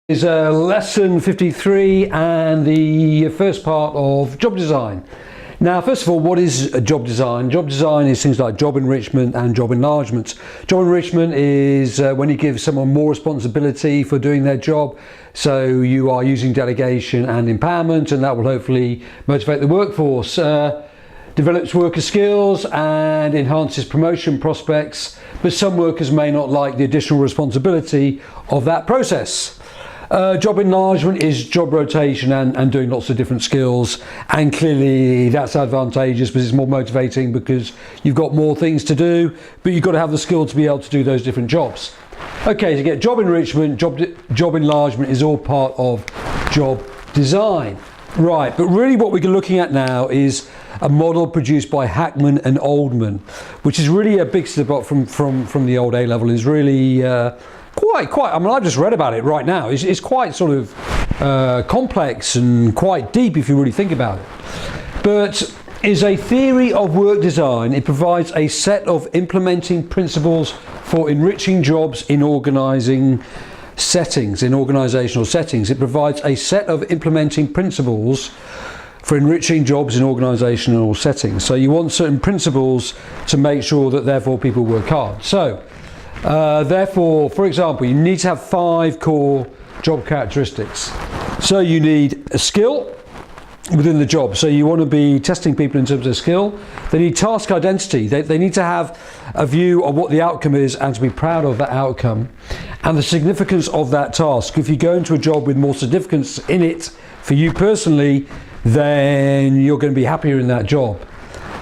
Is lesson 53 and the first part of job design. Now, first of all, what is a job design? Job design is things like job enrichment and job enlargement. Job enrichment is when you give someone more responsibility for doing their job. So you are using delegation and empowerment, and that will hopefully motivate the workforce. Develops worker skills and enhances promotion prospects, but some workers may not like the additional responsibility of that process. Job enlargement is job rotation and doing lots of different skills, and clearly that's advantageous because it's more motivating because you've got more things to do, but you've got to have the skill to be able to do those different jobs. Okay, so you get job enrichment, job enlargement is all part of job design. Right, but really what we're looking at now is a model produced by Hackman and Oldhams, which is really a big step up from the old A-level. Is really quite, I mean, I've just read about it right now. It's quite sort of complex and quite deep if you really think about it. But is a theory of work design. It provides a set of implementing principles for enriching jobs in organizational settings. It provides a set of implementing principles for enriching jobs in organizational settings. So you want certain principles to make sure that therefore people work hard. So therefore, for example, you need to have 5 core job characteristics. So you need a skill within the job. So you want to be testing people in terms of skill. They need task identity. They need to have a view of what the outcome is and to be proud of that outcome and the significance of that task. If you go into a job with more significance in it for you personally, then you're going to be happier in that job.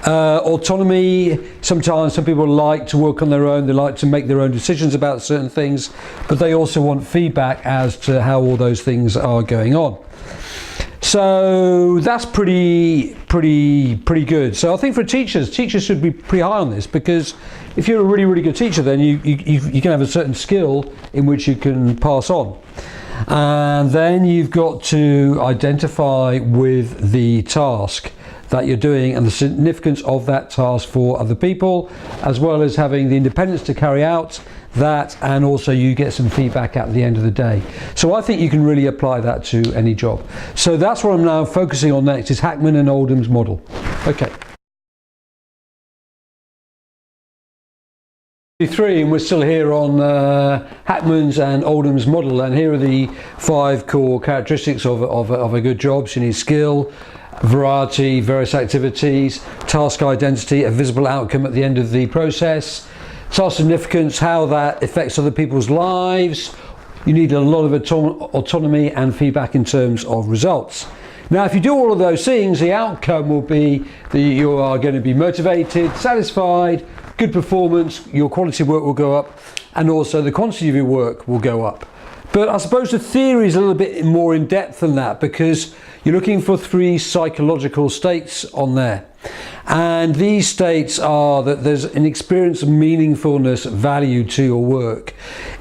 Autonomy. Sometimes some people like to work on their own, they like to make their own decisions about certain things, but they also want feedback as to how all those things are going on. So that's pretty good. So I think for teachers should be pretty high on this, because if you're a really good teacher, then you can have a certain skill in which you can pass on. And then you've got to identify with the task that you're doing and the significance of that task for other people, as well as having the independence to carry out that, and also you get some feedback at the end of the day. So I think you can really apply that to any job. So that's what I'm now focusing on next, is Hackman and Oldhams model. Okay. 3, and we're still here on Hackman's and Oldhams model, and here are the 5 core characteristics of a good job. So you need skill, variety, various activities, task identity, a visible outcome at the end of the process, task significance, how that affects other people's lives. You need a lot of autonomy and feedback in terms of results. Now, if you do all of those things, the outcome will be that you are going to be motivated, satisfied, good performance, your quality of work will go up, and also the quantity of your work will go up. But I suppose the theory is a little bit more in depth than that, because you're looking for 3 psychological states on there. And these states are that there's an experience of meaningfulness, value to your work,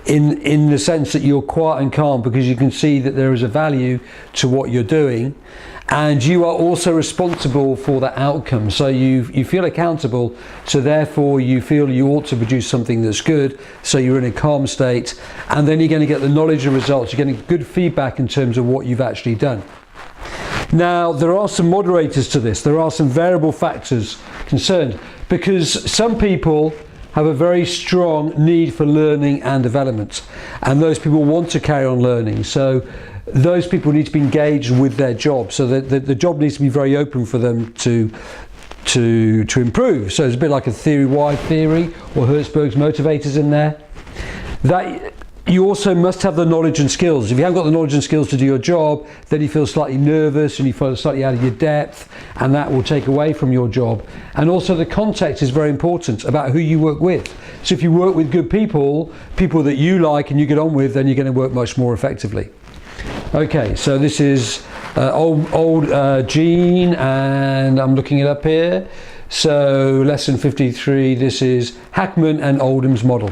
in the sense that you're quiet and calm because you can see that there is a value to what you're doing, and you are also responsible for the outcome. So you feel accountable, so therefore you feel you ought to produce something that's good, so you're in a calm state, and then you're going to get the knowledge and results. You're getting good feedback in terms of what you've actually done. Now, there are some moderators to this. There are some variable factors concerned, because some people have a very strong need for learning and development, and those people want to carry on learning. So those people need to be engaged with their job, so that the job needs to be very open for them to improve. So it's a bit like a theory-wide theory, or Hertzberg's motivators in there. That you also must have the knowledge and skills. If you haven't got the knowledge and skills to do your job, then you feel slightly nervous and you feel slightly out of your depth, and that will take away from your job. And also the context is very important about who you work with. So if you work with good people that you like and you get on with, then you're going to work much more effectively. Okay, so this is old Gene, and I'm looking it up here. So lesson 53, this is Hackman and Oldhams model.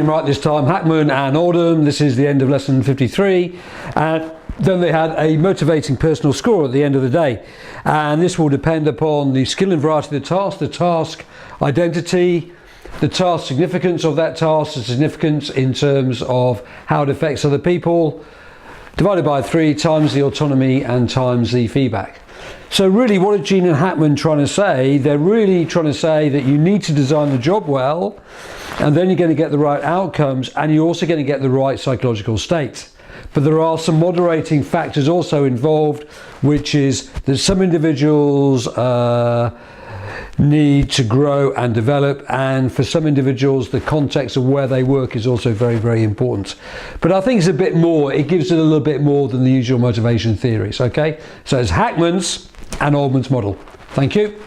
Right, this time Hackman and Oldham. This is the end of lesson 53, and then they had a motivating personal score at the end of the day, and this will depend upon the skill and variety of the task identity, the task significance of that task, the significance in terms of how it affects other people, divided by 3 times the autonomy and times the feedback. So really, what are Gene and Hackman trying to say? They're really trying to say that you need to design the job well, and then you're going to get the right outcomes, and you're also going to get the right psychological state. But there are some moderating factors also involved, which is that some individuals need to grow and develop, and for some individuals the context of where they work is also very, very important. But I think it's a bit more, it gives it a little bit more than the usual motivation theories. Okay, so it's Hackman's and Oldham's model. Thank you.